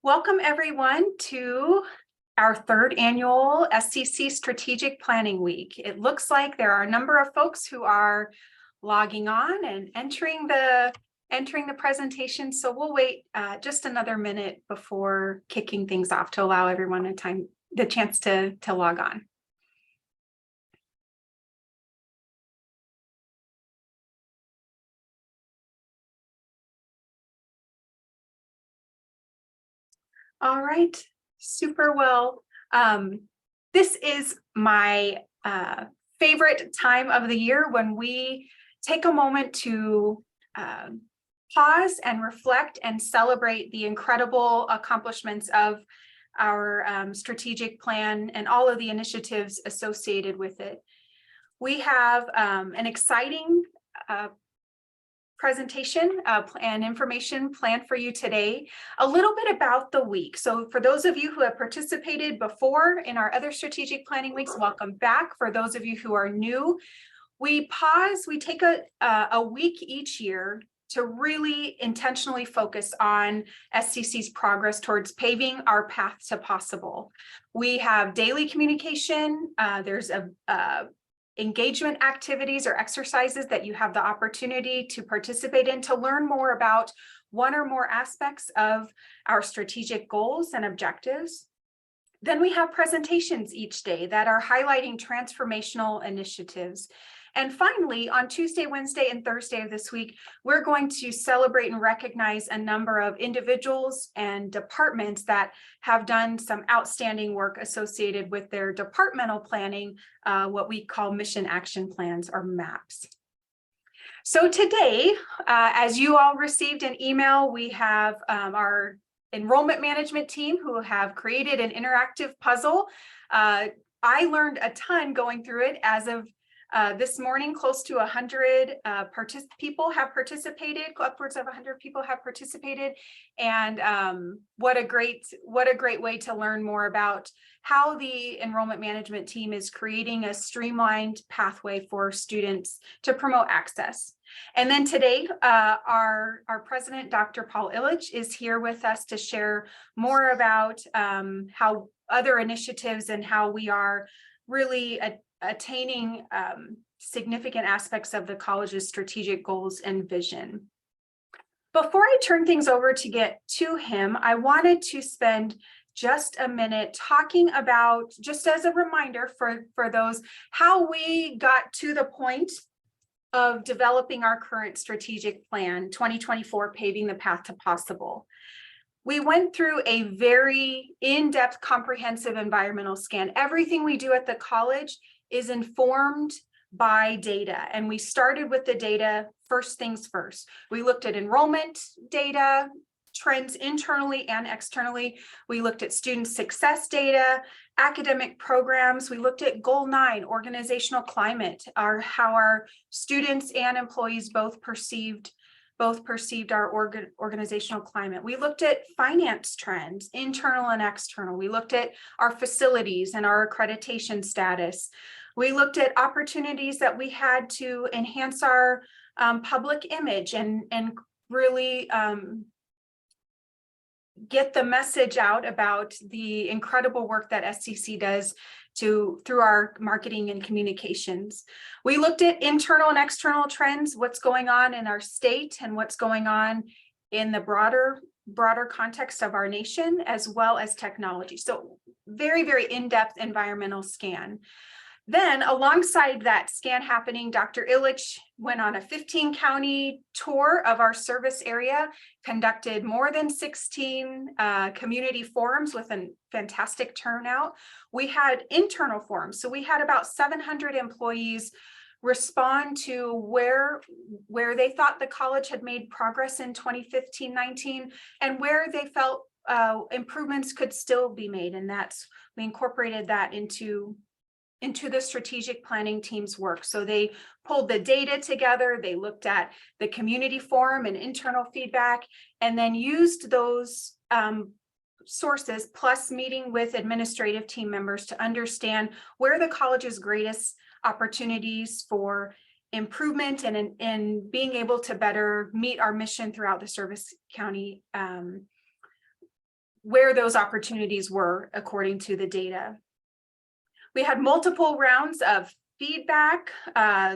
Welcome everyone to our third annual SCC Strategic Planning Week. It looks like there are a number of folks who are logging on and entering the presentation. So we'll wait just another minute before kicking things off to allow everyone the chance to log on. All right, super well. This is my favorite time of the year when we take a moment to pause and reflect and celebrate the incredible accomplishments of our strategic plan and all of the initiatives associated with it. We have an exciting presentation and information planned for you today. A little bit about the week. So for those of you who have participated before in our other strategic planning weeks, welcome back. For those of you who are new, we take a week each year to really intentionally focus on SCC's progress towards paving our path to possible. We have daily communication. There's engagement activities or exercises that you have the opportunity to participate in to learn more about one or more aspects of our strategic goals and objectives. Then we have presentations each day that are highlighting transformational initiatives. And finally, on Tuesday, Wednesday, and Thursday of this week, we're going to celebrate and recognize a number of individuals and departments that have done some outstanding work associated with their departmental planning, what we call mission action plans or MAPs. So today, as you all received an email, we have our enrollment management team who have created an interactive puzzle. I learned a ton going through it. As of this morning, close to 100 people have participated, upwards of 100 people have participated. And what a great way to learn more about how the enrollment management team is creating a streamlined pathway for students to promote access. And then today, our president, Dr. Paul Illich, is here with us to share more about how other initiatives and how we are really attaining significant aspects of the college's strategic goals and vision. Before I turn things over to get to him, I wanted to spend just a minute talking about, just as a reminder for those, how we got to the point of developing our current strategic plan, 2024, Paving the Path to Possible. We went through a very in-depth, comprehensive environmental scan. Everything we do at the college is informed by data. And we started with the data first things first. We looked at enrollment data, trends internally and externally. We looked at student success data, academic programs. We looked at Goal 9, organizational climate, how our students and employees both perceived our organizational climate. We looked at finance trends, internal and external. We looked at our facilities and our accreditation status. We looked at opportunities that we had to enhance our public image and really get the message out about the incredible work that SCC does through our marketing and communications. We looked at internal and external trends, what's going on in our state and what's going on in the broader context of our nation, as well as technology. So very, very in-depth environmental scan. Then alongside that scan happening, Dr. Illich went on a 15-county tour of our service area, conducted more than 16 community forums with a fantastic turnout. We had internal forums. So we had about 700 employees respond to where they thought the college had made progress in 2015-19 and where they felt improvements could still be made. And we incorporated that into the strategic planning team's work. So they pulled the data together, they looked at the community forum and internal feedback, and then used those sources plus meeting with administrative team members to understand where the college's greatest opportunities for improvement and being able to better meet our mission throughout the service county where those opportunities were according to the data. We had multiple rounds of feedback,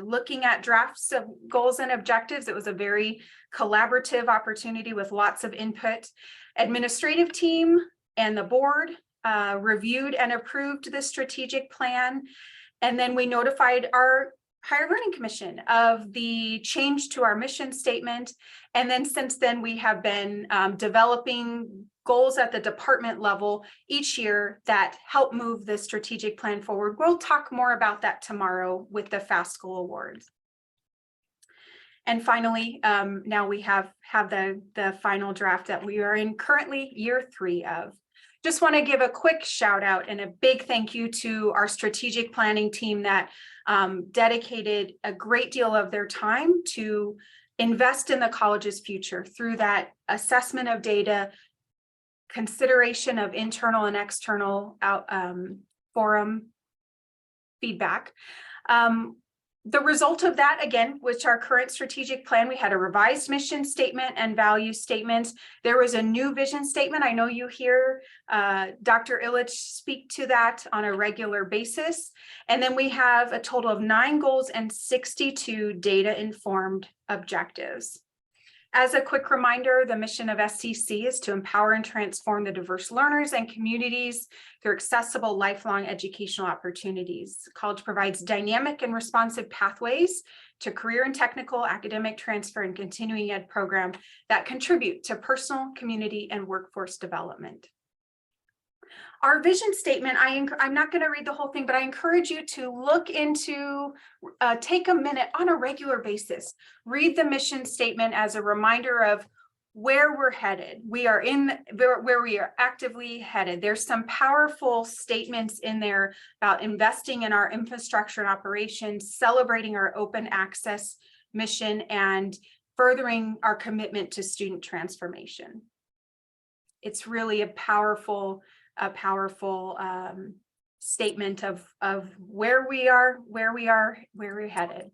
looking at drafts of goals and objectives. It was a very collaborative opportunity with lots of input. Administrative team and the board reviewed and approved the strategic plan. And then we notified our Higher Learning Commission of the change to our mission statement. And then since then, we have been developing goals at the department level each year that help move the strategic plan forward. We'll talk more about that tomorrow with the Fast Goal Awards. And finally, now we have the final draft that we are in currently year 3 of. Just want to give a quick shout out and a big thank you to our strategic planning team that dedicated a great deal of their time to invest in the college's future through that assessment of data, consideration of internal and external forum feedback. The result of that, again, which our current strategic plan, we had a revised mission statement and value statement. There was a new vision statement. I know you hear Dr. Illich speak to that on a regular basis. And then we have a total of 9 goals and 62 data-informed objectives. As a quick reminder, the mission of SCC is to empower and transform the diverse learners and communities through accessible lifelong educational opportunities. The college provides dynamic and responsive pathways to career and technical, academic transfer, and continuing ed program that contribute to personal, community, and workforce development. Our vision statement, I'm not going to read the whole thing, but I encourage you to look into, take a minute on a regular basis, read the mission statement as a reminder of where we're headed. We are where we are actively headed. There's some powerful statements in there about investing in our infrastructure and operations, celebrating our open access mission, and furthering our commitment to student transformation. It's really a powerful statement of where we're headed.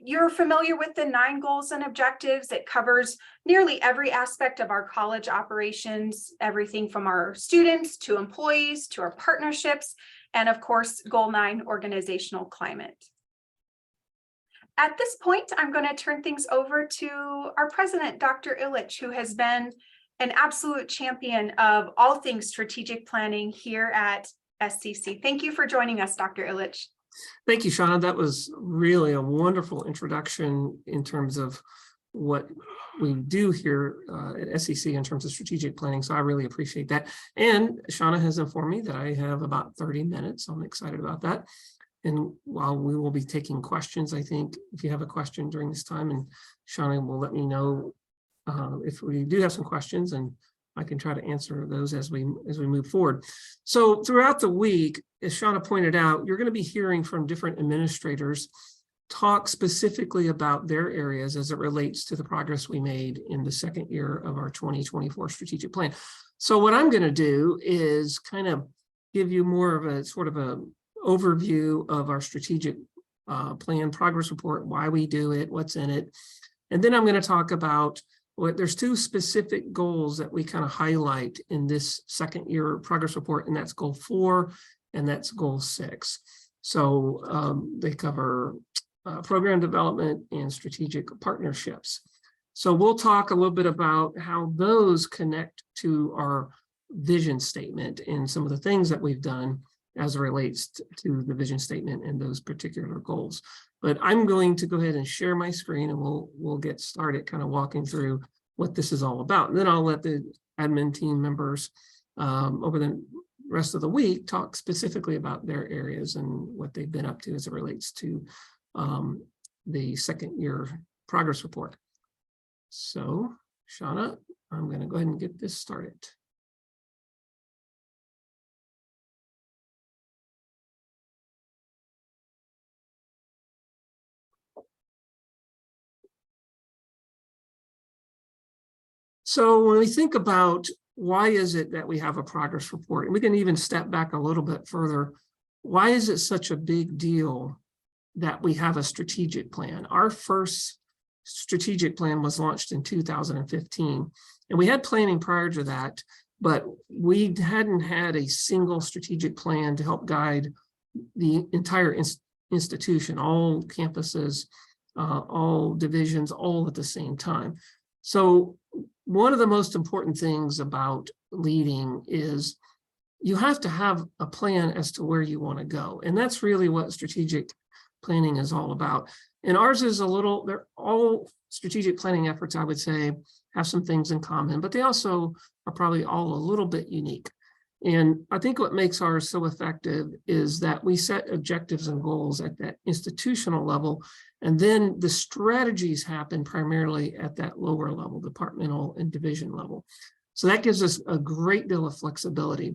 You're familiar with the 9 goals and objectives. It covers nearly every aspect of our college operations, everything from our students to employees to our partnerships, and of course, goal 9, organizational climate. At this point, I'm going to turn things over to our president, Dr. Illich, who has been an absolute champion of all things strategic planning here at SCC. Thank you for joining us, Dr. Illich. Thank you, Shauna. That was really a wonderful introduction in terms of what we do here at SCC in terms of strategic planning. So I really appreciate that. And Shauna has informed me that I have about 30 minutes. I'm excited about that. And while we will be taking questions, I think if you have a question during this time, and Shauna will let me know if we do have some questions, and I can try to answer those as we move forward. So throughout the week, as Shauna pointed out, you're going to be hearing from different administrators talk specifically about their areas as it relates to the progress we made in the second year of our 2024 strategic plan. So what I'm going to do is kind of give you more of a sort of a overview of our strategic plan progress report, why we do it, what's in it. And then I'm going to talk about there's 2 specific goals that we kind of highlight in this second year progress report, and that's goal 4 and that's goal 6. So they cover program development and strategic partnerships. So we'll talk a little bit about how those connect to our vision statement and some of the things that we've done as it relates to the vision statement and those particular goals. But I'm going to go ahead and share my screen, and we'll get started kind of walking through what this is all about. And then I'll let the admin team members over the rest of the week talk specifically about their areas and what they've been up to as it relates to the second year progress report. So, Shauna, I'm going to go ahead and get this started. So when we think about why is it that we have a progress report, and we can even step back a little bit further, why is it such a big deal that we have a strategic plan? Our first strategic plan was launched in 2015, and we had planning prior to that, but we hadn't had a single strategic plan to help guide the entire institution, all campuses, all divisions, all at the same time. So one of the most important things about leading is you have to have a plan as to where you want to go. And that's really what strategic planning is all about. And ours is they're all strategic planning efforts, I would say, have some things in common, but they also are probably all a little bit unique. And I think what makes ours so effective is that we set objectives and goals at that institutional level, and then the strategies happen primarily at that lower level, departmental and division level. So that gives us a great deal of flexibility.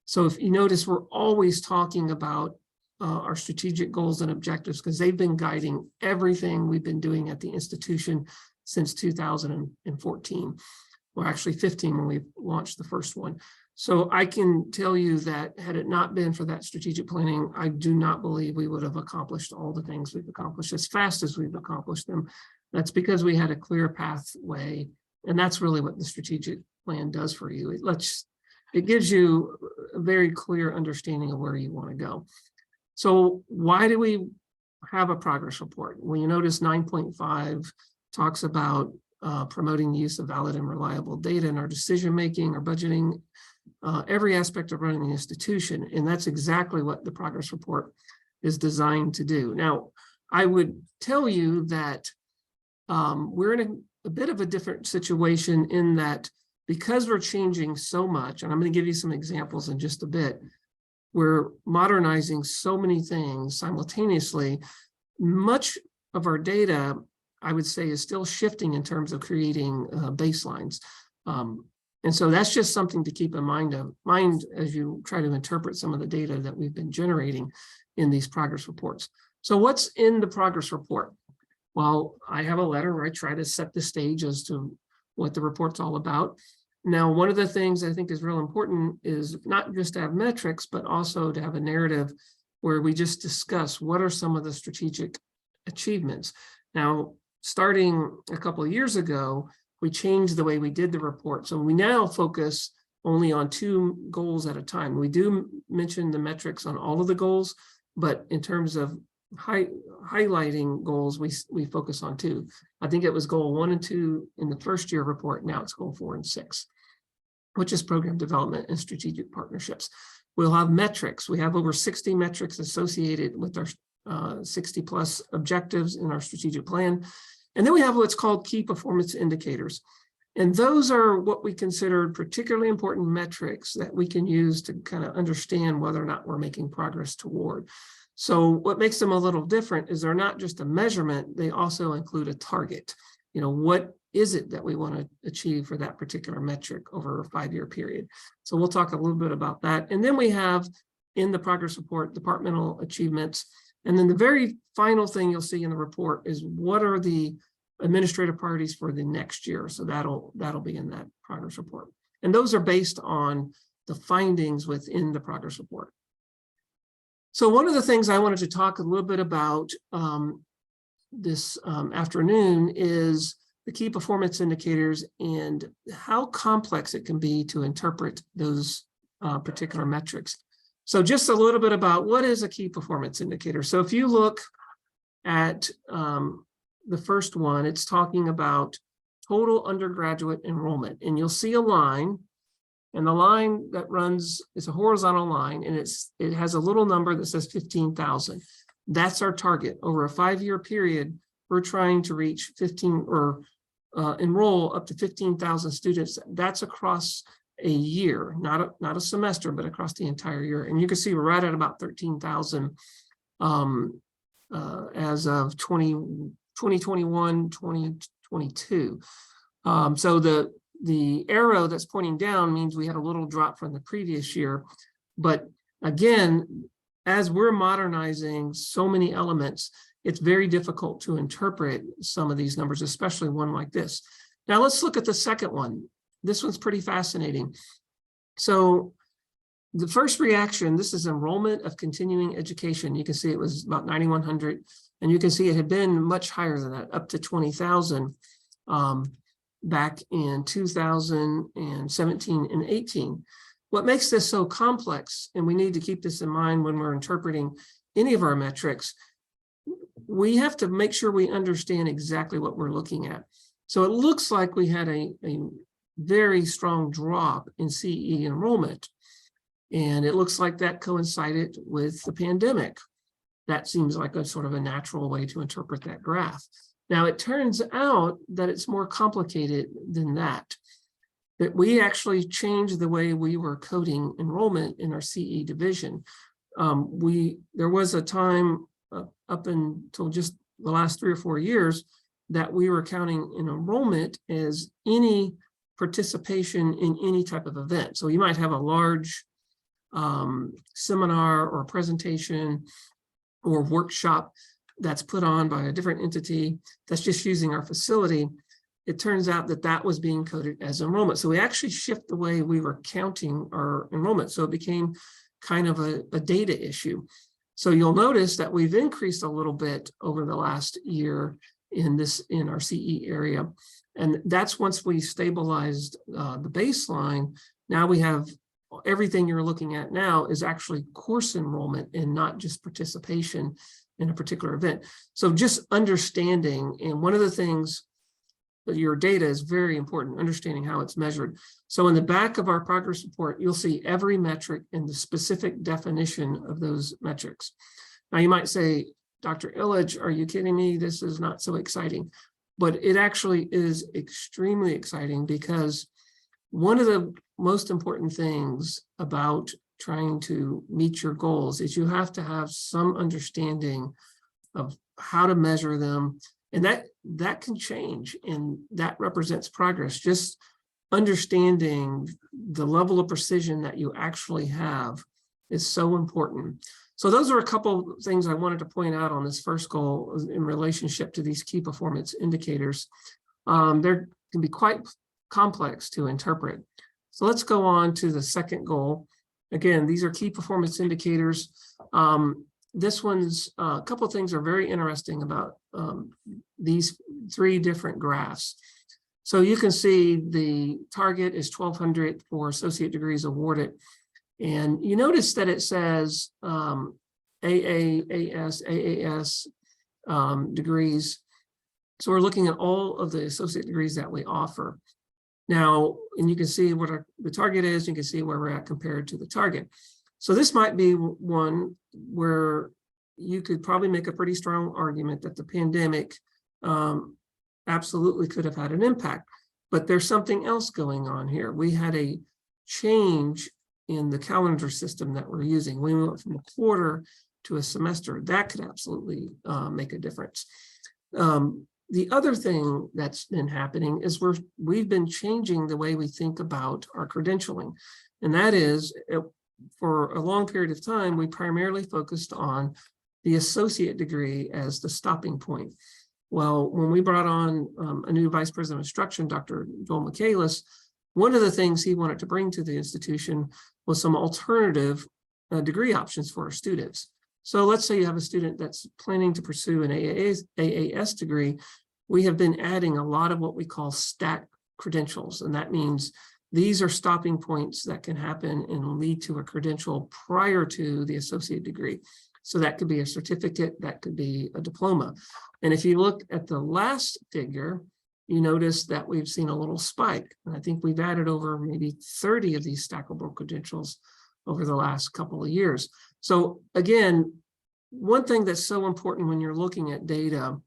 So if you notice, we're always talking about our strategic goals and objectives because they've been guiding everything we've been doing at the institution since 2014. Well, actually 15 when we launched the first one. So I can tell you that had it not been for that strategic planning, I do not believe we would have accomplished all the things we've accomplished as fast as we've accomplished them. That's because we had a clear pathway, and that's really what the strategic plan does for you. It gives you a very clear understanding of where you want to go. So why do we have a progress report? Well, you notice 9.5 talks about promoting the use of valid and reliable data in our decision-making, our budgeting, every aspect of running the institution. And that's exactly what the progress report is designed to do. Now, I would tell you that we're in a bit of a different situation in that because we're changing so much, and I'm going to give you some examples in just a bit, we're modernizing so many things simultaneously. Much of our data, I would say, is still shifting in terms of creating baselines. And so that's just something to keep in mind as you try to interpret some of the data that we've been generating in these progress reports. So what's in the progress report? Well, I have a letter where I try to set the stage as to what the report's all about. Now, one of the things I think is real important is not just to have metrics, but also to have a narrative where we just discuss what are some of the strategic achievements. Now, starting a couple of years ago, we changed the way we did the report. So we now focus only on 2 goals at a time. We do mention the metrics on all of the goals, but in terms of highlighting goals, we focus on 2. I think it was goal 1 and 2 in the first year report. Now it's goal 4 and 6, which is program development and strategic partnerships. We'll have metrics. We have over 60 metrics associated with our 60 plus objectives in our strategic plan. And then we have what's called key performance indicators. And those are what we consider particularly important metrics that we can use to kind of understand whether or not we're making progress toward. So what makes them a little different is they're not just a measurement, they also include a target. You know, what is it that we want to achieve for that particular metric over a 5-year period? So we'll talk a little bit about that. And then we have in the progress report, departmental achievements. And then the very final thing you'll see in the report is what are the administrative priorities for the next year. So that'll be in that progress report. And those are based on the findings within the progress report. So one of the things I wanted to talk a little bit about this afternoon is the key performance indicators and how complex it can be to interpret those particular metrics. So just a little bit about what is a key performance indicator. So if you look at the first one, it's talking about total undergraduate enrollment, and you'll see a line, and the line that runs is a horizontal line, and it has a little number that says 15,000. That's our target. Over a 5-year period, we're trying to reach 15 or enroll up to 15,000 students. That's across a year, not a semester, but across the entire year. And you can see we're right at about 13,000 as of 2021, 2022. So the arrow that's pointing down means we had a little drop from the previous year. But again, as we're modernizing so many elements, it's very difficult to interpret some of these numbers, especially one like this. Now let's look at the second one. This one's pretty fascinating. So the first reaction, this is enrollment of continuing education. You can see it was about 9,100, and you can see it had been much higher than that, up to 20,000. back in 2017 and 18. What makes this so complex, and we need to keep this in mind when we're interpreting any of our metrics, we have to make sure we understand exactly what we're looking at. So it looks like we had a very strong drop in CE enrollment. And it looks like that coincided with the pandemic. That seems like a sort of a natural way to interpret that graph. Now, it turns out that it's more complicated than that. That we actually changed the way we were coding enrollment in our CE division. There was a time up until just the last 3 or 4 years that we were counting in enrollment as any participation in any type of event. So you might have a large seminar or presentation or workshop that's put on by a different entity that's just using our facility. It turns out that that was being coded as enrollment. So we actually shift the way we were counting our enrollment. So it became kind of a data issue. So you'll notice that we've increased a little bit over the last year in our CE area. And that's once we stabilized the baseline. Now we have everything you're looking at now is actually course enrollment and not just participation in a particular event. So just understanding, and one of the things that your data is very important, understanding how it's measured. So in the back of our progress report, you'll see every metric and the specific definition of those metrics. Now you might say, Dr. Illich, are you kidding me? This is not so exciting. But it actually is extremely exciting, because one of the most important things about trying to meet your goals is you have to have some understanding of how to measure them. And that can change, and that represents progress. Just understanding the level of precision that you actually have is so important. So those are a couple of things I wanted to point out on this first goal in relationship to these key performance indicators. They can be quite complex to interpret. So let's go on to the second goal. Again, these are key performance indicators. This one's a couple of things are very interesting about these 3 different graphs. So you can see the target is 1,200 for associate degrees awarded. And you notice that it says AAS degrees. So we're looking at all of the associate degrees that we offer. Now, and you can see what the target is, you can see where we're at compared to the target. So this might be one where you could probably make a pretty strong argument that the pandemic absolutely could have had an impact, but there's something else going on here. We had a change in the calendar system that we're using. We went from a quarter to a semester. That could absolutely make a difference. The other thing that's been happening is we've been changing the way we think about our credentialing. And that is, for a long period of time, we primarily focused on the associate degree as the stopping point. Well, when we brought on a new vice president of instruction, Dr. Joel Michaelis, one of the things he wanted to bring to the institution was some alternative degree options for our students. So let's say you have a student that's planning to pursue an AAS degree. We have been adding a lot of what we call stack credentials. And that means these are stopping points that can happen and lead to a credential prior to the associate degree. So that could be a certificate, that could be a diploma. And if you look at the last figure, you notice that we've seen a little spike. And I think we've added over maybe 30 of these stackable credentials over the last couple of years. So again, one thing that's so important when you're looking at data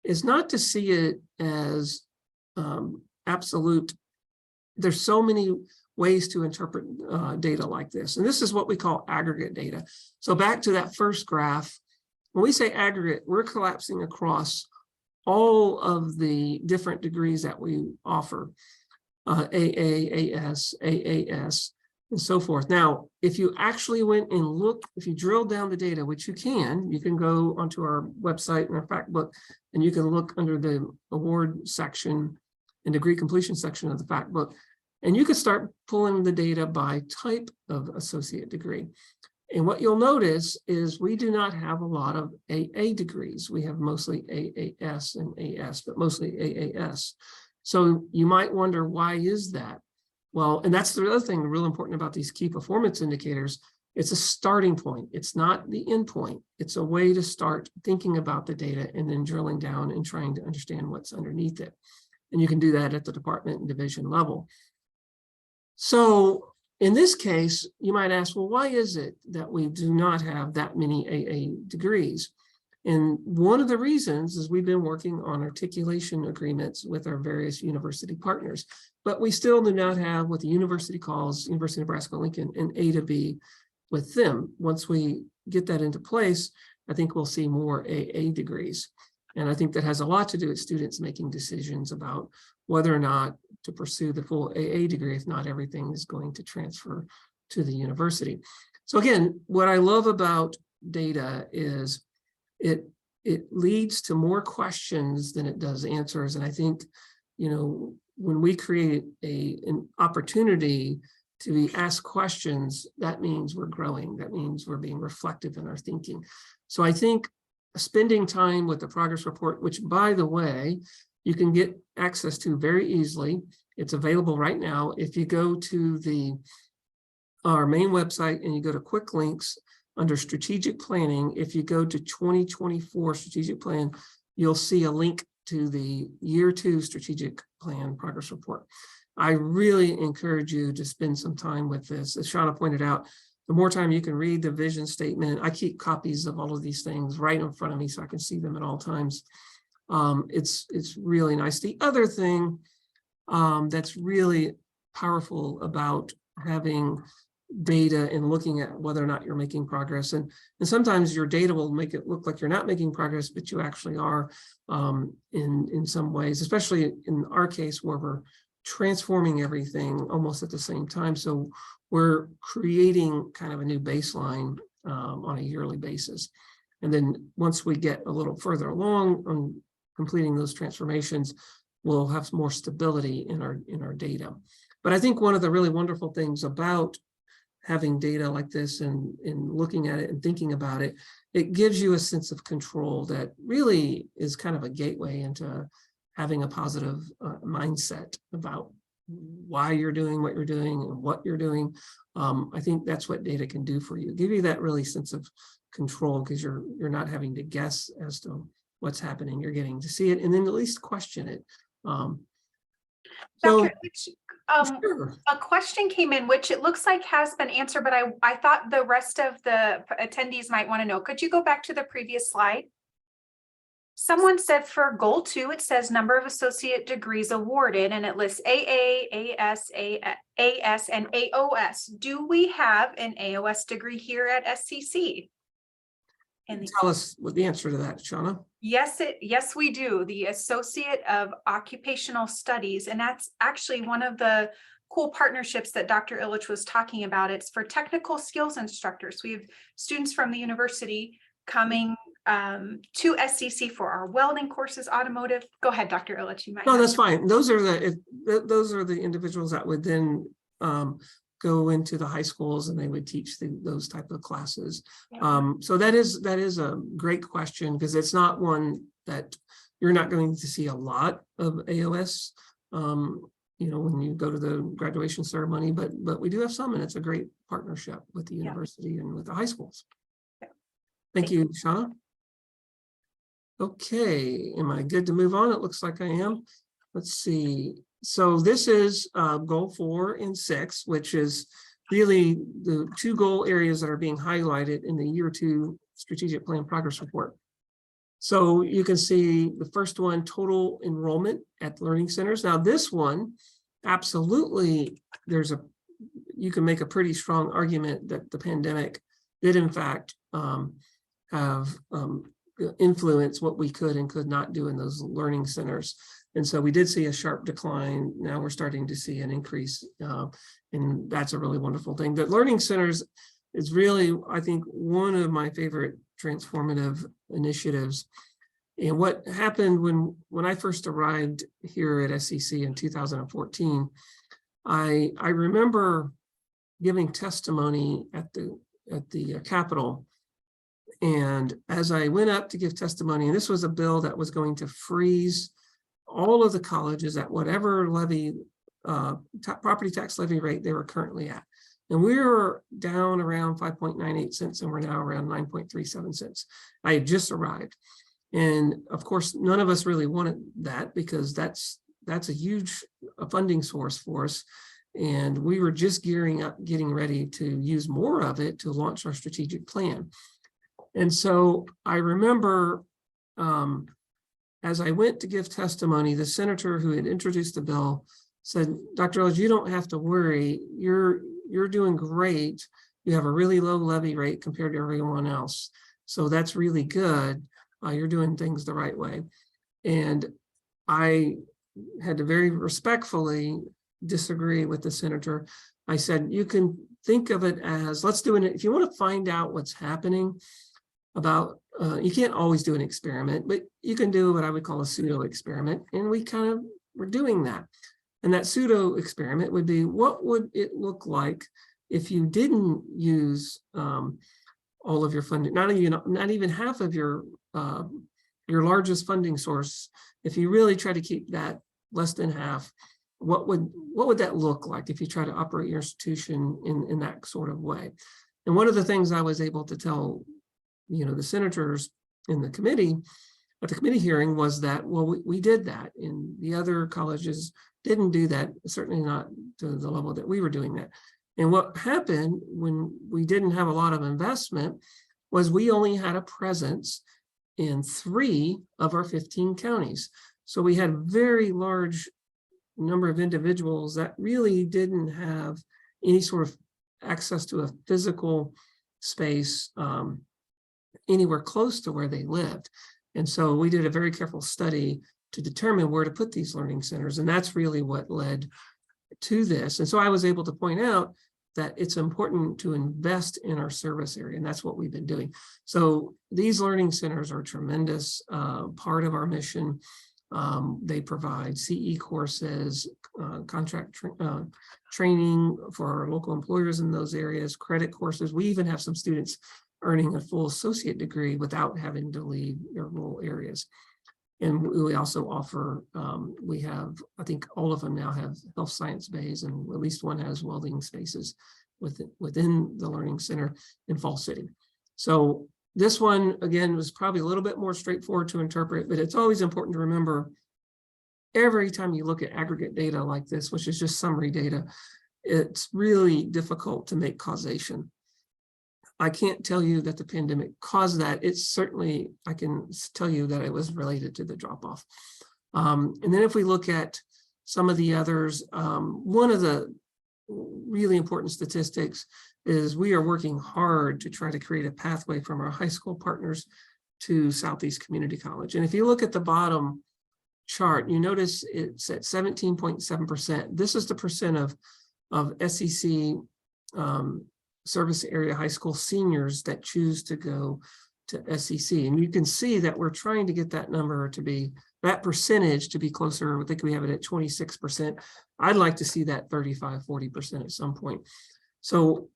is not to see it as absolute. There's so many ways to interpret data like this. And this is what we call aggregate data. So back to that first graph, when we say aggregate, we're collapsing across all of the different degrees that we offer, AAS, AAS, and so forth. Now, if you actually went and looked, if you drilled down the data, which you can go onto our website and our fact book, and you can look under the award section and degree completion section of the fact book, and you can start pulling the data by type of associate degree. And what you'll notice is we do not have a lot of AA degrees. We have mostly AAS and AS, but mostly AAS. So you might wonder, why is that? Well, and that's the other thing real important about these key performance indicators. It's a starting point. It's not the end point. It's a way to start thinking about the data and then drilling down and trying to understand what's underneath it. And you can do that at the department and division level. So in this case, you might ask, well, why is it that we do not have that many AA degrees? And one of the reasons is we've been working on articulation agreements with our various university partners, but we still do not have what the university calls, University of Nebraska-Lincoln, an A to B with them. Once we get that into place, I think we'll see more AA degrees. And I think that has a lot to do with students making decisions about whether or not to pursue the full AA degree, if not everything is going to transfer to the university. So again, what I love about data is it leads to more questions than it does answers. And I think, you know, when we create an opportunity to be asked questions, that means we're growing. That means we're being reflective in our thinking. So I think spending time with the progress report, which, by the way, you can get access to very easily. It's available right now. If you go to our main website and you go to quick links under strategic planning, if you go to 2024 strategic plan, you'll see a link to the year 2 strategic plan progress report. I really encourage you to spend some time with this. As Shauna pointed out, the more time you can read the vision statement, I keep copies of all of these things right in front of me so I can see them at all times. It's really nice. The other thing that's really powerful about having data and looking at whether or not you're making progress, and sometimes your data will make it look like you're not making progress, but you actually are in some ways, especially in our case where we're transforming everything almost at the same time. So we're creating kind of a new baseline on a yearly basis. And then once we get a little further along on completing those transformations, we'll have more stability in our data. But I think one of the really wonderful things about having data like this and looking at it and thinking about it, it gives you a sense of control that really is kind of a gateway into having a positive mindset about why you're doing what you're doing and what you're doing. I think that's what data can do for you. Give you that really sense of control, because you're not having to guess as to what's happening. You're getting to see it and then at least question it. Dr. Sure. A question came in, which it looks like has been answered, but I thought the rest of the attendees might want to know. Could you go back to the previous slide? Someone said for goal 2, it says number of associate degrees awarded, and it lists AA, AS, AS, and AOS. Do we have an AOS degree here at SCC? And tell us what the answer to that, Shauna. Yes, we do. The Associate of Occupational Studies, and that's actually one of the cool partnerships that Dr. Illich was talking about. It's for technical skills instructors. We have students from the university coming to SCC for our welding courses, automotive. Go ahead, Dr. Illich. You might. No, that's fine. Those are the individuals that would then go into the high schools and they would teach those type of classes. Yeah. So that is a great question, because it's not one that you're not going to see a lot of AOS, you know, when you go to the graduation ceremony, but we do have some, and it's a great partnership with the university and with the high schools. Yeah. Thank you, Shauna. Okay, am I good to move on? It looks like I am. Let's see. So this is goal 4 and 6, which is really the 2 goal areas that are being highlighted in the year 2 strategic plan progress report. So you can see the first one, total enrollment at learning centers. Now this one, absolutely, you can make a pretty strong argument that the pandemic did in fact have influence what we could and could not do in those learning centers. And so we did see a sharp decline. Now we're starting to see an increase, and that's a really wonderful thing. But learning centers is really, I think, one of my favorite transformative initiatives. And what happened when I first arrived here at SCC in 2014, I remember giving testimony at the Capitol. And as I went up to give testimony, and this was a bill that was going to freeze all of the colleges at whatever levy, property tax levy rate they were currently at. And we were down around 5.98 cents, and we're now around 9.37 cents. I had just arrived. And of course, none of us really wanted that, because that's a huge funding source for us. And we were just gearing up, getting ready to use more of it to launch our strategic plan. And so I remember, as I went to give testimony, the senator who had introduced the bill said, "Dr. Ellis, you don't have to worry. You're doing great. You have a really low levy rate compared to everyone else. So that's really good. You're doing things the right way." And I had to very respectfully disagree with the senator. I said, you can think of it as, let's do it. If you want to find out what's happening about, you can't always do an experiment, but you can do what I would call a pseudo experiment. And we kind of were doing that. And that pseudo experiment would be, what would it look like if you didn't use all of your funding, not even half of your largest funding source? If you really try to keep that less than half, what would that look like if you try to operate your institution in that sort of way? And one of the things I was able to tell, the senators in the committee, at the committee hearing, was that, well, we did that, and the other colleges didn't do that, certainly not to the level that we were doing that. And what happened when we didn't have a lot of investment was we only had a presence in 3 of our 15 counties. So we had a very large number of individuals that really didn't have any sort of access to a physical space anywhere close to where they lived. And so we did a very careful study to determine where to put these learning centers. And that's really what led to this. And so I was able to point out that it's important to invest in our service area, and that's what we've been doing. So these learning centers are a tremendous part of our mission. They provide CE courses, contract training for our local employers in those areas, credit courses. We even have some students earning a full associate degree without having to leave their rural areas. And we also offer, we have, I think all of them now have health science bays, and at least one has welding spaces within the Learning Center in Fall City. So this one, again, was probably a little bit more straightforward to interpret, but it's always important to remember, every time you look at aggregate data like this, which is just summary data, it's really difficult to make causation. I can't tell you that the pandemic caused that. It's certainly, I can tell you that it was related to the drop-off. And then if we look at some of the others, one of the really important statistics is we are working hard to try to create a pathway from our high school partners to Southeast Community College. And if you look at the bottom chart, you notice it's at 17.7%. This is the percent of SEC service area high school seniors that choose to go to SEC. And you can see that we're trying to get that number to be, that percentage to be closer. I think we have it at 26%. I'd like to see that 35, 40% at some point. So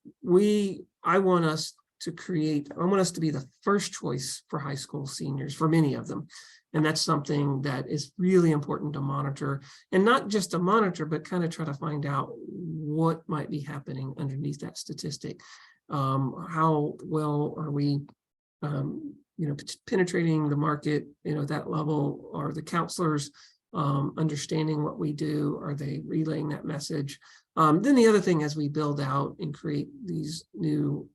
I want us to be the first choice for high school seniors, for many of them. And that's something that is really important to monitor, and not just to monitor, but kind of try to find out what might be happening underneath that statistic. How well are we, penetrating the market, that level? Are the counselors understanding what we do? Are they relaying that message? Then the other thing, as we build out and create these new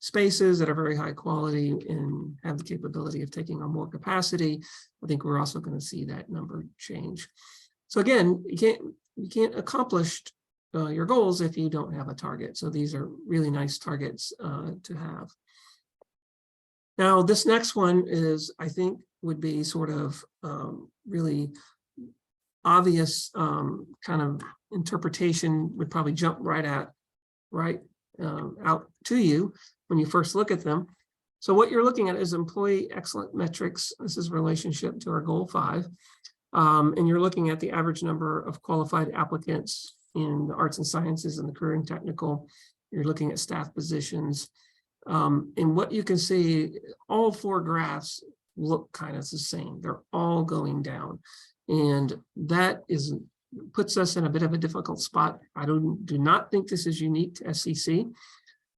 spaces that are very high quality and have the capability of taking on more capacity, I think we're also going to see that number change. So again, you can't accomplish your goals if you don't have a target. So these are really nice targets to have. Now, this next one is, I think, would be sort of really obvious kind of interpretation, would probably jump right out to you when you first look at them. So what you're looking at is employee excellence metrics. This is relationship to our goal 5. And you're looking at the average number of qualified applicants in the arts and sciences and the career and technical. You're looking at staff positions. And what you can see, all 4 graphs look kind of the same. They're all going down. And that puts us in a bit of a difficult spot. I do not think this is unique to SCC,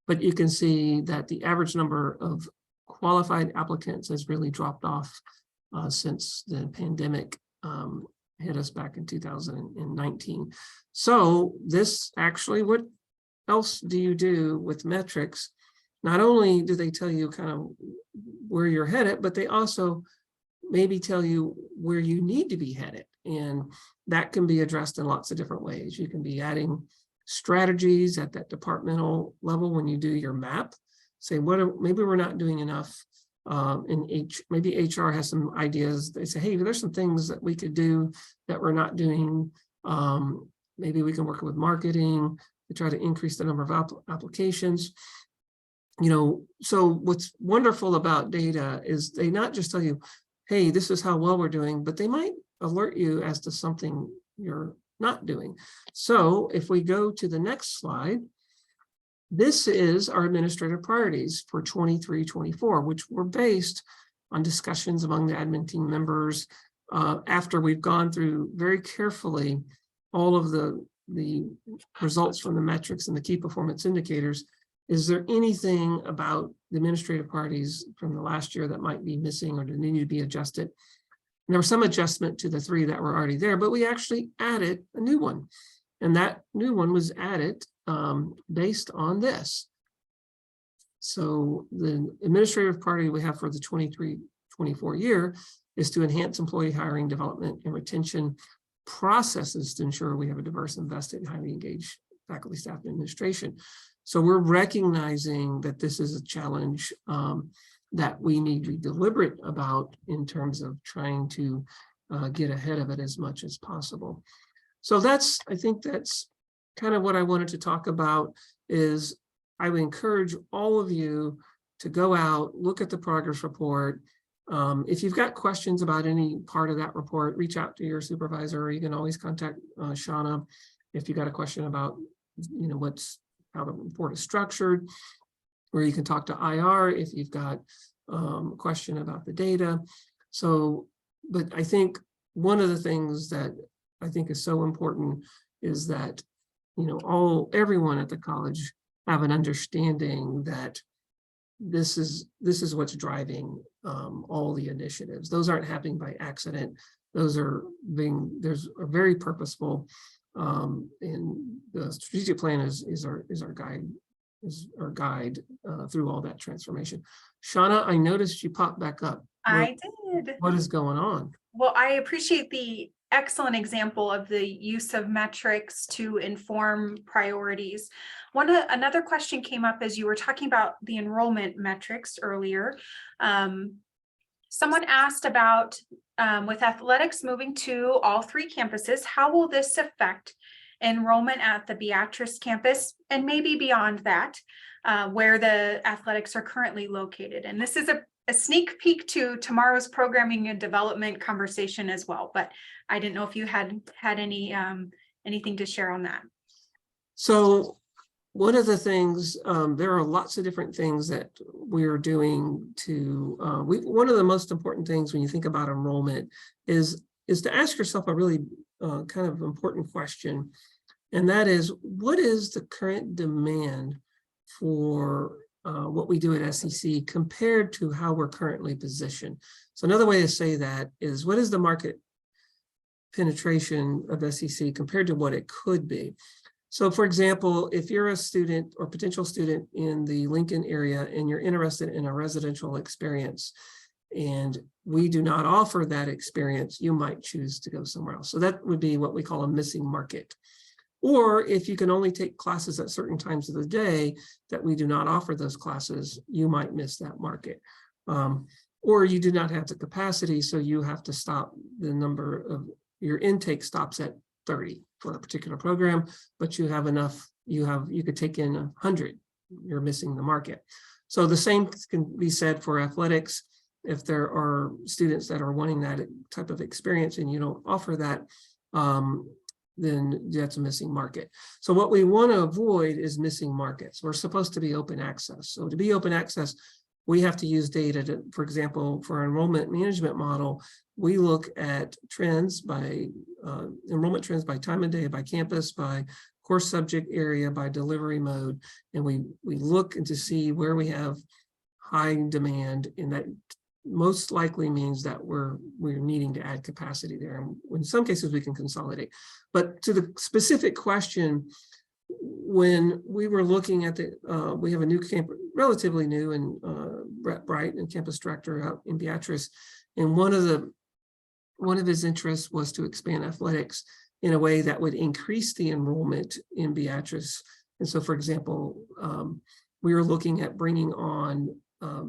but you can see that the average number of qualified applicants has really dropped off since the pandemic hit us back in 2019. So this actually, what else do you do with metrics? Not only do they tell you kind of where you're headed, but they also maybe tell you where you need to be headed. And that can be addressed in lots of different ways. You can be adding strategies at that departmental level when you do your map. Say, maybe we're not doing enough maybe HR has some ideas. They say, hey, there's some things that we could do that we're not doing. Maybe we can work with marketing to try to increase the number of applications. So what's wonderful about data is they not just tell you, hey, this is how well we're doing, but they might alert you as to something you're not doing. So if we go to the next slide, this is our administrative priorities for 23-24, which were based on discussions among the admin team members after we've gone through very carefully all of the results from the metrics and the key performance indicators. Is there anything about the administrative priorities from the last year that might be missing or need to be adjusted? And there was some adjustment to the 3 that were already there, but we actually added a new one. And that new one was added based on this. So the administrative priority we have for the 23-24 year is to enhance employee hiring, development, and retention processes to ensure we have a diverse, invested, highly engaged faculty, staff, and administration. So we're recognizing that this is a challenge that we need to be deliberate about in terms of trying to get ahead of it as much as possible. So I think that's kind of what I wanted to talk about. Is I would encourage all of you to go out, look at the progress report. If you've got questions about any part of that report, reach out to your supervisor, or you can always contact Shauna if you got a question about, how the report is structured, or you can talk to IR if you've got a question about the data. So, but I think one of the things that I think is so important is that, everyone at the college have an understanding that this is what's driving all the initiatives. Those aren't happening by accident. There's a very purposeful, and the strategic plan is our guide through all that transformation. Shauna, I noticed you popped back up. I did. What is going on? Well, I appreciate the excellent example of the use of metrics to inform priorities. Another question came up as you were talking about the enrollment metrics earlier. Someone asked about, with athletics moving to all 3 campuses, how will this affect enrollment at the Beatrice campus and maybe beyond that, where the athletics are currently located? And this is a sneak peek to tomorrow's programming and development conversation as well, but I didn't know if you had anything to share on that. So one of the things, there are lots of different things that we're doing to, one of the most important things when you think about enrollment is to ask yourself a really kind of important question. And that is, what is the current demand for what we do at SCC compared to how we're currently positioned? So another way to say that is, what is the market penetration of SCC compared to what it could be? So for example, if you're a student or potential student in the Lincoln area and you're interested in a residential experience and we do not offer that experience, you might choose to go somewhere else. So that would be what we call a missing market. Or if you can only take classes at certain times of the day that we do not offer those classes, you might miss that market. Or you do not have the capacity, so you have to stop the number of, your intake stops at 30 for a particular program, but you have enough, you could take in 100, you're missing the market. So the same can be said for athletics. If there are students that are wanting that type of experience and you don't offer that, then that's a missing market. So what we want to avoid is missing markets. We're supposed to be open access. So to be open access, we have to use data to, for example, for our enrollment management model, we look at trends by enrollment trends by time of day, by campus, by course subject area, by delivery mode, and we look to see where we have high demand, and that most likely means that we're needing to add capacity there. And in some cases we can consolidate. But to the specific question, when we were looking at the, we have a new campus, relatively new, and Brett Bright, and campus director out in Beatrice, and one of his interests was to expand athletics in a way that would increase the enrollment in Beatrice. And so, for example, we were looking at bringing on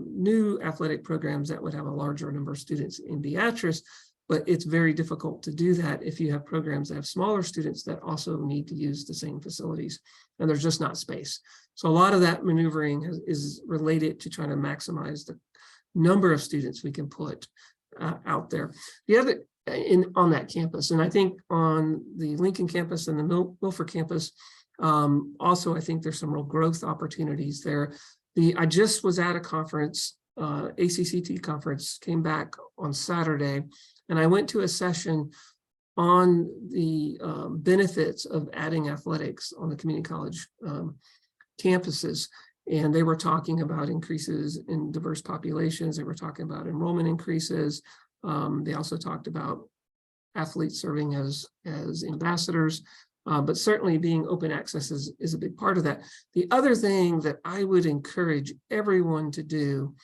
new athletic programs that would have a larger number of students in Beatrice, but it's very difficult to do that if you have programs that have smaller students that also need to use the same facilities, and there's just not space. So a lot of that maneuvering is related to trying to maximize the number of students we can put out there. The other on that campus, and I think on the Lincoln campus and the Milford campus, also I think there's some real growth opportunities there. I just was at a conference, ACCT conference, came back on Saturday, and I went to a session on the benefits of adding athletics on the community college campuses. And they were talking about increases in diverse populations. They were talking about enrollment increases. They also talked about athletes serving as ambassadors. But certainly being open access is a big part of that. The other thing that I would encourage everyone to do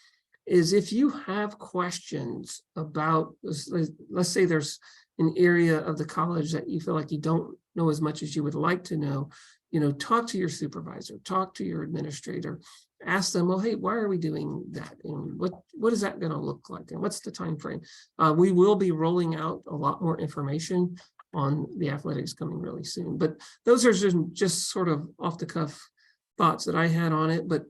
is, if you have questions about, let's say there's an area of the college that you feel like you don't know as much as you would like to know, talk to your supervisor, talk to your administrator, ask them, well, hey, why are we doing that? And what is that going to look like? And what's the time frame? We will be rolling out a lot more information on the athletics coming really soon. But those are just sort of off the cuff thoughts that I had on it. But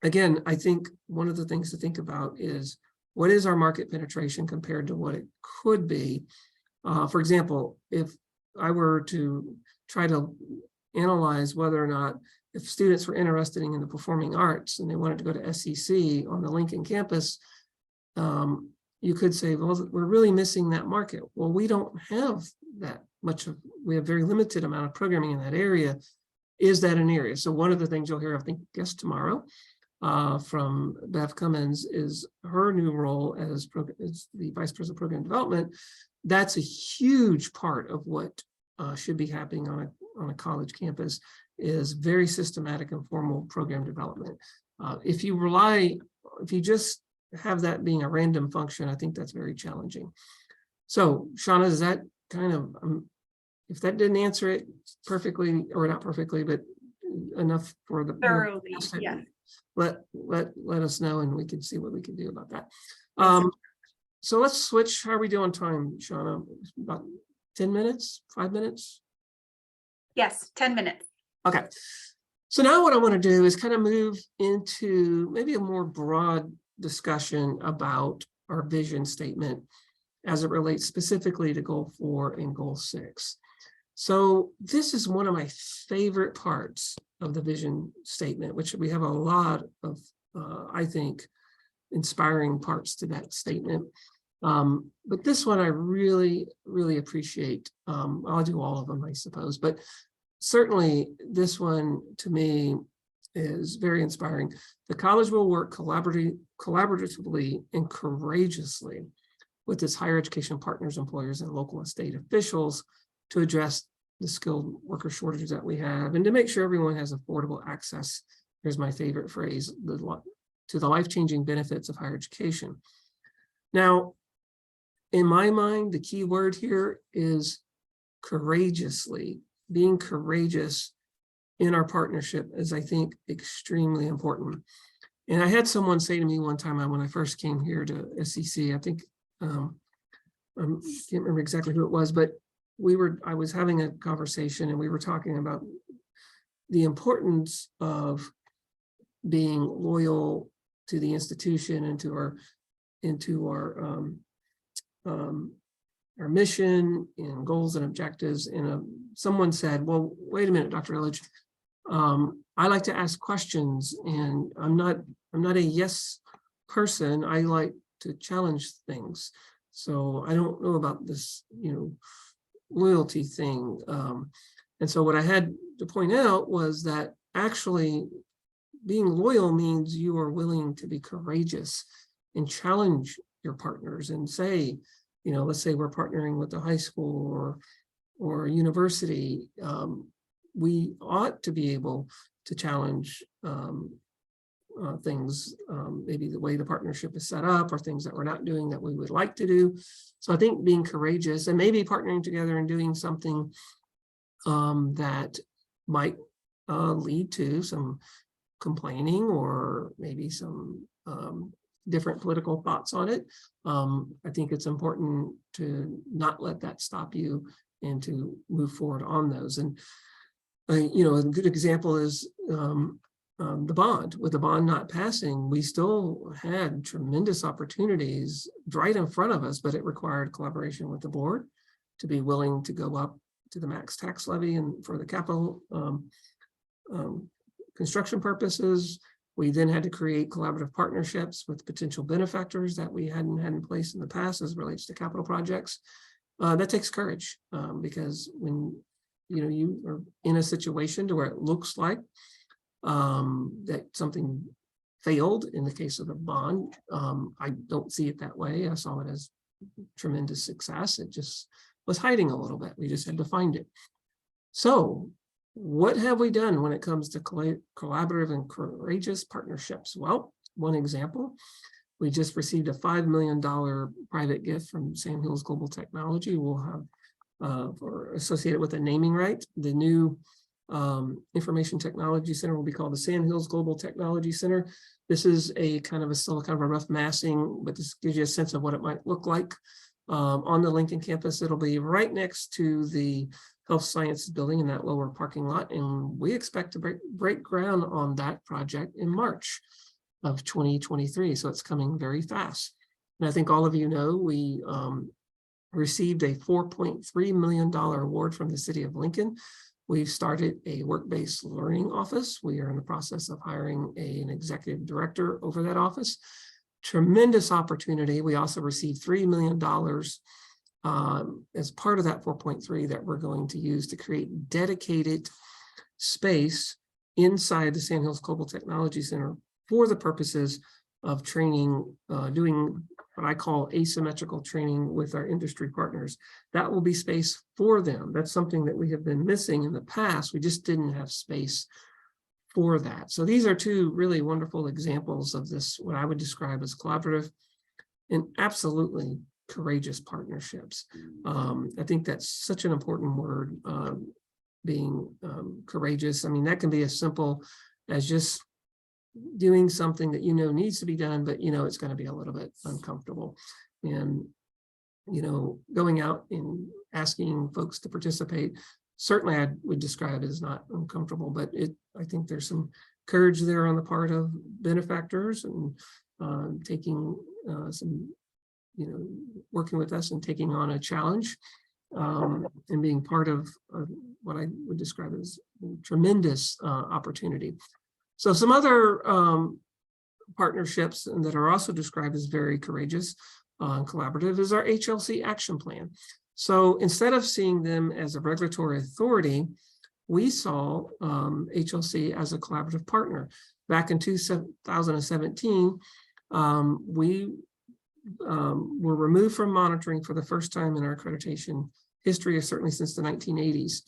again, I think one of the things to think about is, what is our market penetration compared to what it could be? For example, if I were to try to analyze whether or not, if students were interested in the performing arts and they wanted to go to SEC on the Lincoln campus, you could say, well, we're really missing that market. Well, we don't have that much of, we have very limited amount of programming in that area. Is that an area? So one of the things you'll hear, I think, tomorrow from Bev Cummins is her new role as the Vice President of Program Development. That's a huge part of what should be happening on a college campus, is very systematic and formal program development. If you just have that being a random function, I think that's very challenging. So, Shauna, is that kind of, if that didn't answer it perfectly, or not perfectly, but enough for the thoroughly, yeah. Let us know, and we can see what we can do about that. So let's switch. How are we doing time, Shauna? About 10 minutes, 5 minutes? Yes, 10 minutes. Okay. So now what I want to do is kind of move into maybe a more broad discussion about our vision statement as it relates specifically to Goal 4 and Goal 6. So this is one of my favorite parts of the vision statement, which we have a lot of, I think, inspiring parts to that statement. But this one I really, really appreciate. I'll do all of them, I suppose, but certainly this one to me is very inspiring. The college will work collaboratively and courageously with its higher education partners, employers, and local and state officials to address the skilled worker shortages that we have, and to make sure everyone has affordable access. Here's my favorite phrase, to the life-changing benefits of higher education. Now, in my mind, the key word here is courageously. Being courageous in our partnership is, I think, extremely important. And I had someone say to me one time when I first came here to SEC, I think, I can't remember exactly who it was, but I was having a conversation and we were talking about the importance of being loyal to the institution and to our mission and goals and objectives. And someone said, well, wait a minute, Dr. Illich, I like to ask questions, and I'm not a yes person, I like to challenge things. So I don't know about this, loyalty thing. And so what I had to point out was that actually being loyal means you are willing to be courageous and challenge your partners and say, let's say we're partnering with a high school or a university. We ought to be able to challenge things, maybe the way the partnership is set up or things that we're not doing that we would like to do. So I think being courageous and maybe partnering together and doing something that might lead to some complaining or maybe some different political thoughts on it. I think it's important to not let that stop you and to move forward on those. And a good example is the bond. With the bond not passing, we still had tremendous opportunities right in front of us, but it required collaboration with the board to be willing to go up to the max tax levy and for the capital construction purposes. We then had to create collaborative partnerships with potential benefactors that we hadn't had in place in the past as relates to capital projects. That takes courage because when you are in a situation to where it looks like that something failed in the case of the bond, I don't see it that way. I saw it as tremendous success. It just was hiding a little bit. We just had to find it. So what have we done when it comes to collaborative and courageous partnerships? Well, one example, we just received a $5 million private gift from Sand Hills Global Technology. We'll have or associated with a naming right. The new Information Technology Center will be called the Sand Hills Global Technology Center. This is still kind of a rough massing, but this gives you a sense of what it might look like. On the Lincoln campus, it'll be right next to the Health Sciences building in that lower parking lot. And we expect to break ground on that project in March of 2023. So it's coming very fast. And I think all of you know, we received a $4.3 million award from the city of Lincoln. We've started a work-based learning office. We are in the process of hiring an executive director over that office. Tremendous opportunity. We also received $3 million as part of that 4.3 that we're going to use to create dedicated space inside the Sand Hills Global Technology Center for the purposes of training, doing what I call asymmetrical training with our industry partners. That will be space for them. That's something that we have been missing in the past. We just didn't have space for that. So these are two really wonderful examples of this, what I would describe as collaborative and absolutely courageous partnerships. I think that's such an important word, being courageous. I mean, that can be as simple as just doing something that needs to be done, but it's going to be a little bit uncomfortable. And going out and asking folks to participate, certainly I would describe it as not uncomfortable, but I think there's some courage there on the part of benefactors and taking some, working with us and taking on a challenge and being part of what I would describe as tremendous opportunity. So some other partnerships that are also described as very courageous and collaborative is our HLC action plan. So instead of seeing them as a regulatory authority, we saw HLC as a collaborative partner. Back in 2017, we were removed from monitoring for the first time in our accreditation history, certainly since the 1980s.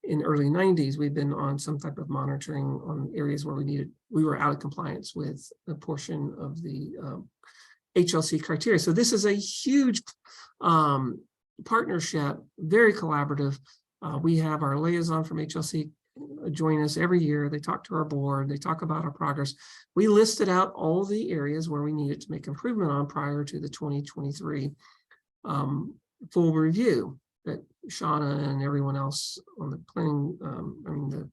In early 90s, we've been on some type of monitoring on areas where we were out of compliance with a portion of the HLC criteria. So this is a huge partnership, very collaborative. We have our liaison from HLC join us every year. They talk to our board. They talk about our progress. We listed out all the areas where we needed to make improvement on prior to the 2023 full review that Shauna and everyone else on the planning, the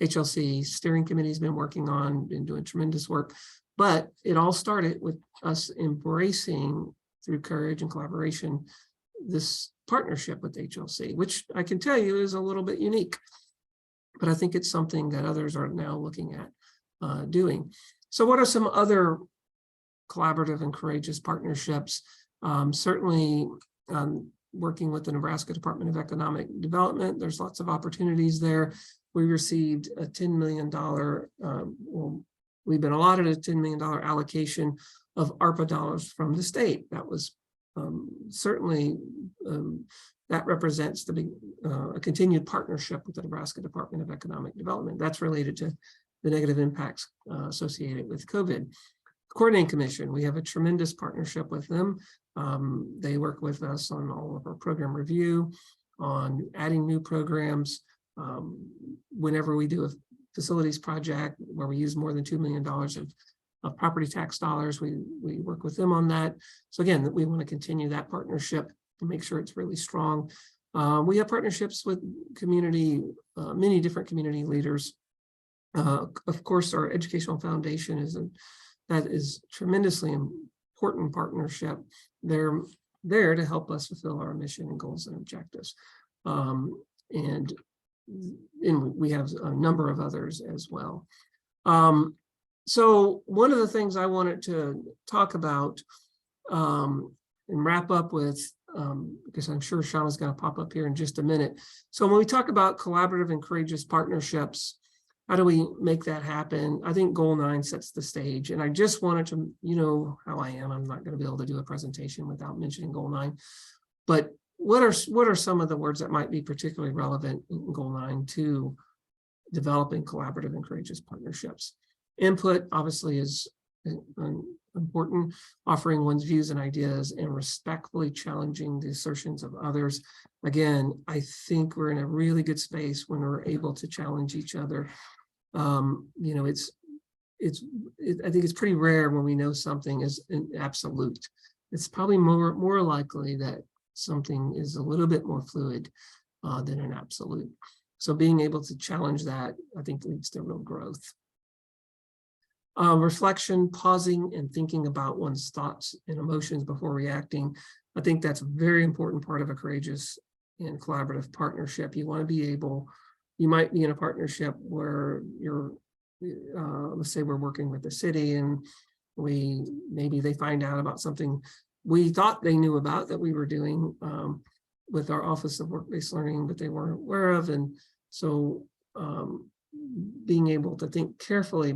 HLC steering committee has been working on and doing tremendous work. But it all started with us embracing, through courage and collaboration, this partnership with HLC, which I can tell you is a little bit unique. But I think it's something that others are now looking at doing. So what are some other collaborative and courageous partnerships? Certainly working with the Nebraska Department of Economic Development, there's lots of opportunities there. We received a $10 million, well, we've been allotted a $10 million allocation of ARPA dollars from the state. That was certainly, that represents a continued partnership with the Nebraska Department of Economic Development. That's related to the negative impacts associated with COVID. Coordinating Commission, we have a tremendous partnership with them. They work with us on all of our program review, on adding new programs. Whenever we do a facilities project where we use more than $2 million of property tax dollars, we work with them on that. So again, we want to continue that partnership and make sure it's really strong. We have partnerships with community, many different community leaders. Of course, our educational foundation that is tremendously important partnership. They're there to help us fulfill our mission and goals and objectives. And we have a number of others as well. So one of the things I wanted to talk about and wrap up with, because I'm sure Shauna's going to pop up here in just a minute. So when we talk about collaborative and courageous partnerships, how do we make that happen? I think Goal 9 sets the stage. And I just wanted to, you know how I am. I'm not going to be able to do a presentation without mentioning Goal 9. But what are some of the words that might be particularly relevant in Goal 9 to developing collaborative and courageous partnerships? Input obviously is important, offering one's views and ideas and respectfully challenging the assertions of others. Again, I think we're in a really good space when we're able to challenge each other. You know, I think it's pretty rare when we know something is an absolute. It's probably more likely that something is a little bit more fluid than an absolute. So being able to challenge that, I think, leads to real growth. Reflection, pausing and thinking about one's thoughts and emotions before reacting. I think that's a very important part of a courageous and collaborative partnership. You want to be able, you might be in a partnership where you're, let's say we're working with the city and maybe they find out about something we thought they knew about that we were doing with our Office of Work-Based Learning, but they weren't aware of. And so being able to think carefully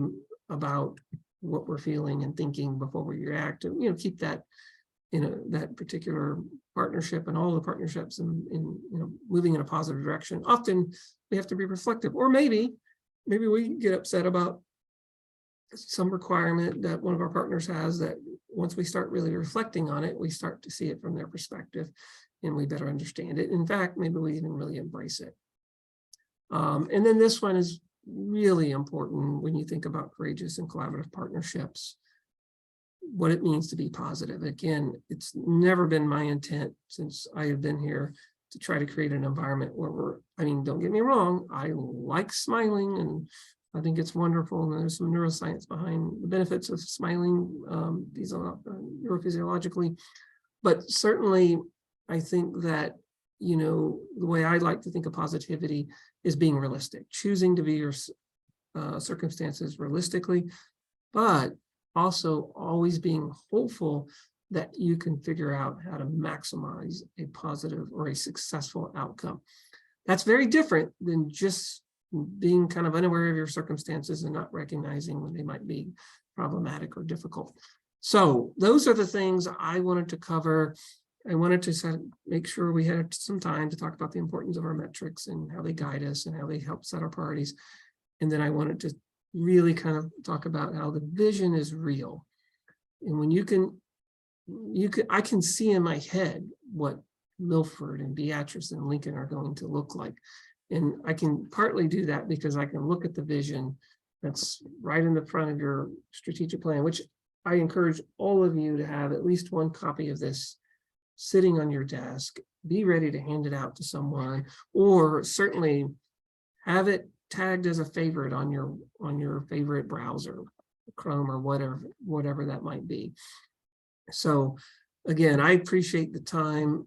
about what we're feeling and thinking before we react, and you know, keep that that particular partnership and all the partnerships in you know, moving in a positive direction. Often we have to be reflective, or maybe we get upset about some requirement that one of our partners has, that once we start really reflecting on it, we start to see it from their perspective and we better understand it. In fact, maybe we even really embrace it. And then this one is really important when you think about courageous and collaborative partnerships, what it means to be positive. Again, it's never been my intent since I have been here to try to create an environment where I mean, don't get me wrong, I like smiling and I think it's wonderful. And there's some neuroscience behind the benefits of smiling, these are neurophysiologically, but certainly I think that, you know, the way I like to think of positivity is being realistic, choosing to view your circumstances realistically, but also always being hopeful that you can figure out how to maximize a positive or a successful outcome. That's very different than just being kind of unaware of your circumstances and not recognizing when they might be problematic or difficult. So those are the things I wanted to cover. I wanted to make sure we had some time to talk about the importance of our metrics and how they guide us and how they help set our priorities. And then I wanted to really kind of talk about how the vision is real. And when I can see in my head what Milford and Beatrice and Lincoln are going to look like. And I can partly do that because I can look at the vision that's right in the front of your strategic plan, which I encourage all of you to have at least one copy of this sitting on your desk. Be ready to hand it out to someone, or certainly have it tagged as a favorite on your favorite browser, Chrome or whatever that might be. So again, I appreciate the time,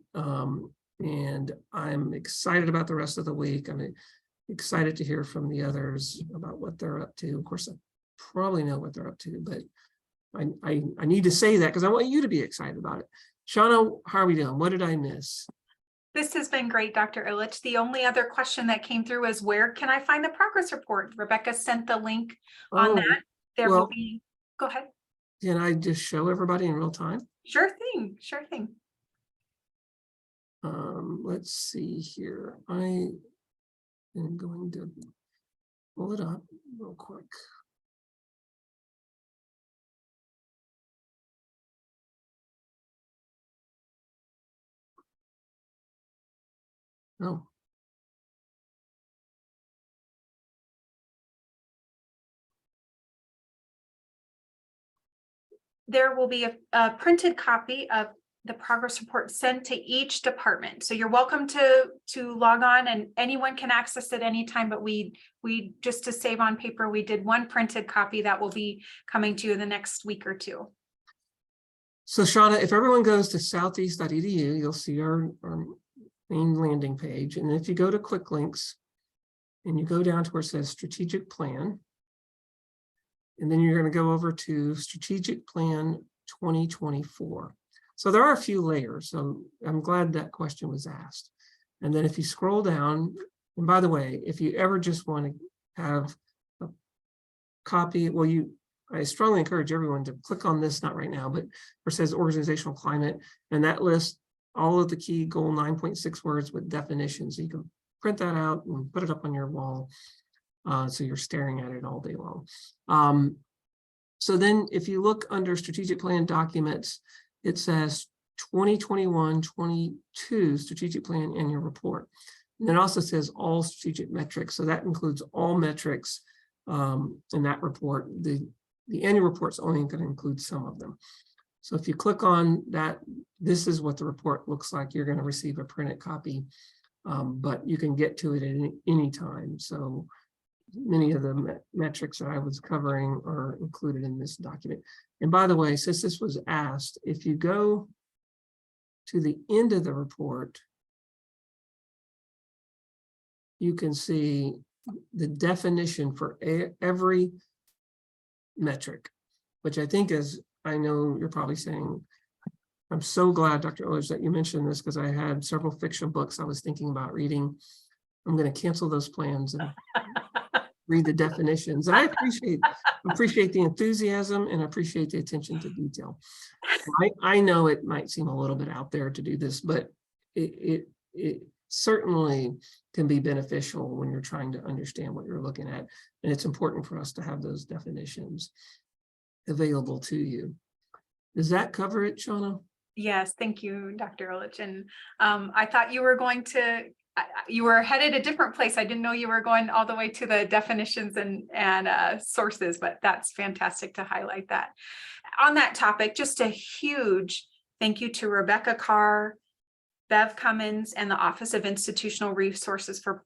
and I'm excited about the rest of the week. I'm excited to hear from the others about what they're up to. Of course, probably know what they're up to, but I need to say that because I want you to be excited about it. Shauna, how are we doing? What did I miss? This has been great, Dr. Illich. The only other question that came through is where can I find the progress report? Rebecca sent the link on that. There will be, go ahead. Can I just show everybody in real time? Sure thing, sure thing. Let's see here. I am going to pull it up real quick. Oh. There will be a printed copy of the progress report sent to each department. So you're welcome to log on, and anyone can access it anytime, but we just to save on paper, we did one printed copy that will be coming to you in the next week or two. So Shauna, if everyone goes to southeast.edu, you'll see our main landing page. And if you go to quick links and you go down to where it says strategic plan, and then you're going to go over to strategic plan 2024. So there are a few layers. So I'm glad that question was asked. And then if you scroll down, and by the way, if you ever just want to have a copy, well, I strongly encourage everyone to click on this, not right now, but where it says organizational climate, and that lists all of the key goal 9.6 words with definitions. So you can print that out and put it up on your wall. So you're staring at it all day long. So then if you look under strategic plan documents, it says 2021-22 strategic plan annual report. And it also says all strategic metrics. So that includes all metrics in that report. The annual report's only going to include some of them. So if you click on that, this is what the report looks like. You're going to receive a printed copy, but you can get to it at any time. So many of the metrics that I was covering are included in this document. And by the way, since this was asked, if you go to the end of the report, you can see the definition for every metric, which I think is, I know you're probably saying, I'm so glad, Dr. Illich, that you mentioned this, because I had several fiction books I was thinking about reading. I'm going to cancel those plans and read the definitions. And I appreciate the enthusiasm and appreciate the attention to detail. I know it might seem a little bit out there to do this, but it certainly can be beneficial when you're trying to understand what you're looking at. And it's important for us to have those definitions available to you. Does that cover it, Shauna? Yes, thank you, Dr. Illich. And I thought you were going to, you were headed a different place. I didn't know you were going all the way to the definitions and sources, but that's fantastic to highlight that. On that topic, just a huge thank you to Rebecca Carr, Bev Cummins, and the Office of Institutional Resources for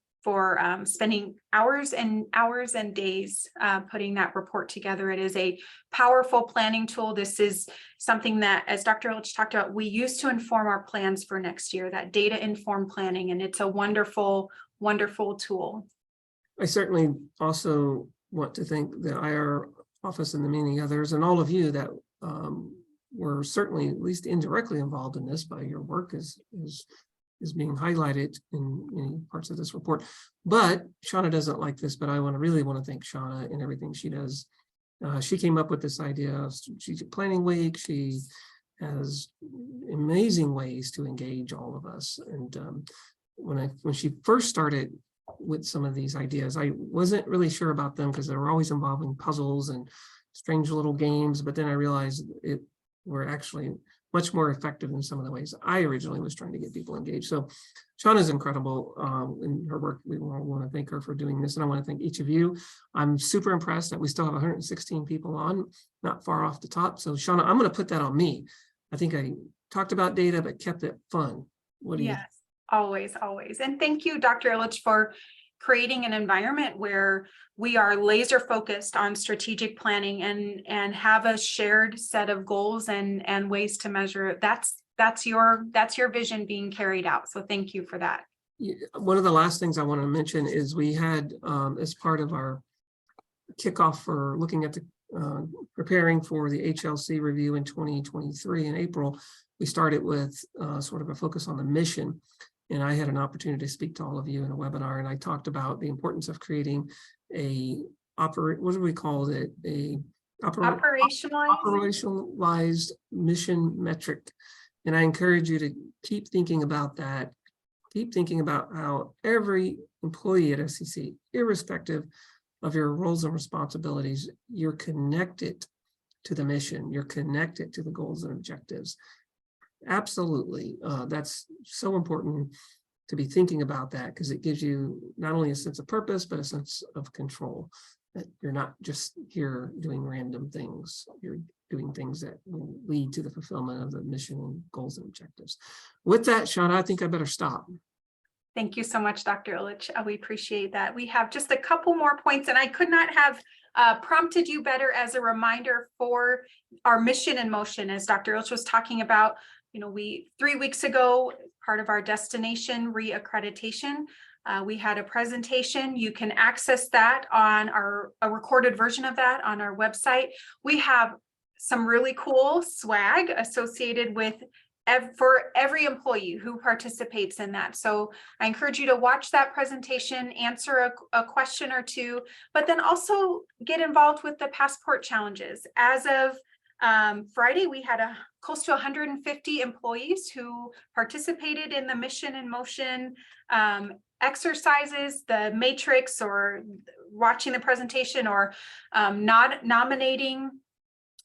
spending hours and hours and days putting that report together. It is a powerful planning tool. This is something that, as Dr. Illich talked about, we use to inform our plans for next year, that data-informed planning, and it's a wonderful, wonderful tool. I certainly also want to thank the IR office and the many others and all of you that were certainly at least indirectly involved in this by your work is being highlighted in many parts of this report. But Shauna doesn't like this, but I really want to thank Shauna and everything she does. She came up with this idea of strategic planning week. She has amazing ways to engage all of us. And when she first started with some of these ideas, I wasn't really sure about them because they were always involving puzzles and strange little games. But then I realized it were actually much more effective in some of the ways I originally was trying to get people engaged. So Shauna's incredible in her work. We want to thank her for doing this. And I want to thank each of you. I'm super impressed that we still have 116 people on, not far off the top. So Shauna, I'm going to put that on me. I think I talked about data, but kept it fun. What do you? Yes, always, always. And thank you, Dr. Illich, for creating an environment where we are laser focused on strategic planning and have a shared set of goals and ways to measure it. That's your vision being carried out. So thank you for that. One of the last things I want to mention is we had as part of our kickoff for looking at the preparing for the HLC review in 2023 in April, we started with sort of a focus on the mission. And I had an opportunity to speak to all of you in a webinar, and I talked about the importance of creating what do we call it? Operationalized mission metric. And I encourage you to keep thinking about that. Keep thinking about how every employee at SCC, irrespective of your roles and responsibilities, you're connected to the mission, you're connected to the goals and objectives. Absolutely. That's so important to be thinking about that, because it gives you not only a sense of purpose, but a sense of control, that you're not just here doing random things. You're doing things that will lead to the fulfillment of the mission and goals and objectives. With that, Shauna, I think I better stop. Thank you so much, Dr. Illich. We appreciate that. We have just a couple more points, and I could not have prompted you better as a reminder for our mission in motion, as Dr. Illich was talking about. You know, 3 weeks ago, part of our destination Re-Accreditation, we had a presentation. You can access that on a recorded version of that on our website. We have some really cool swag associated with for every employee who participates in that. So I encourage you to watch that presentation, answer a question or two, but then also get involved with the passport challenges. As of Friday, we had close to 150 employees who participated in the mission in motion exercises, the matrix, or watching the presentation, or not nominating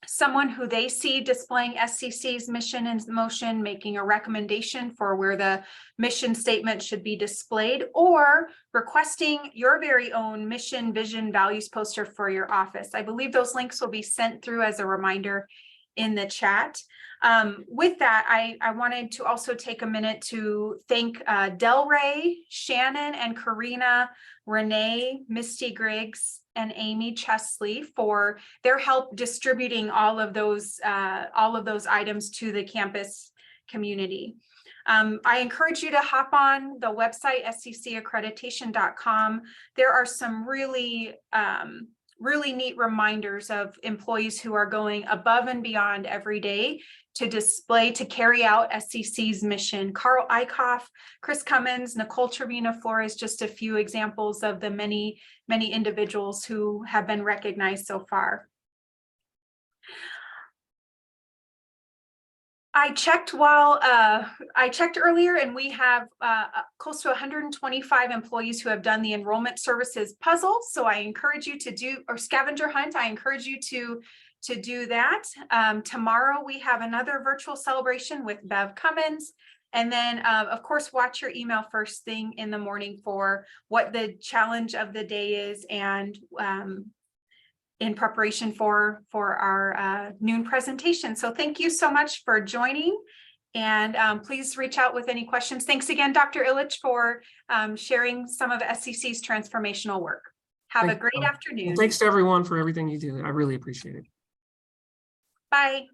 someone who they see displaying SCC's mission in motion, making a recommendation for where the mission statement should be displayed, or requesting your very own mission, vision, values poster for your office. I believe those links will be sent through as a reminder in the chat. With that, I wanted to also take a minute to thank Delray, Shannon, and Karina, Renee, Misty Griggs, and Amy Chesley for their help distributing all of those items to the campus community. I encourage you to hop on the website, sccaccreditation.com. There are some really neat reminders of employees who are going above and beyond every day to carry out SCC's mission. Carl Eichhoff, Chris Cummins, Nicole Trevina Flores, just a few examples of the many individuals who have been recognized so far. I checked earlier, and we have close to 125 employees who have done the enrollment services puzzle. So I encourage you to do, or scavenger hunt. I encourage you to do that. Tomorrow we have another virtual celebration with Bev Cummins. And then, of course, watch your email first thing in the morning for what the challenge of the day is, and in preparation for our noon presentation. So thank you so much for joining, and please reach out with any questions. Thanks again, Dr. Illich, for sharing some of SCC's transformational work. Have a great afternoon. Well, thanks to everyone for everything you do. I really appreciate it. Bye.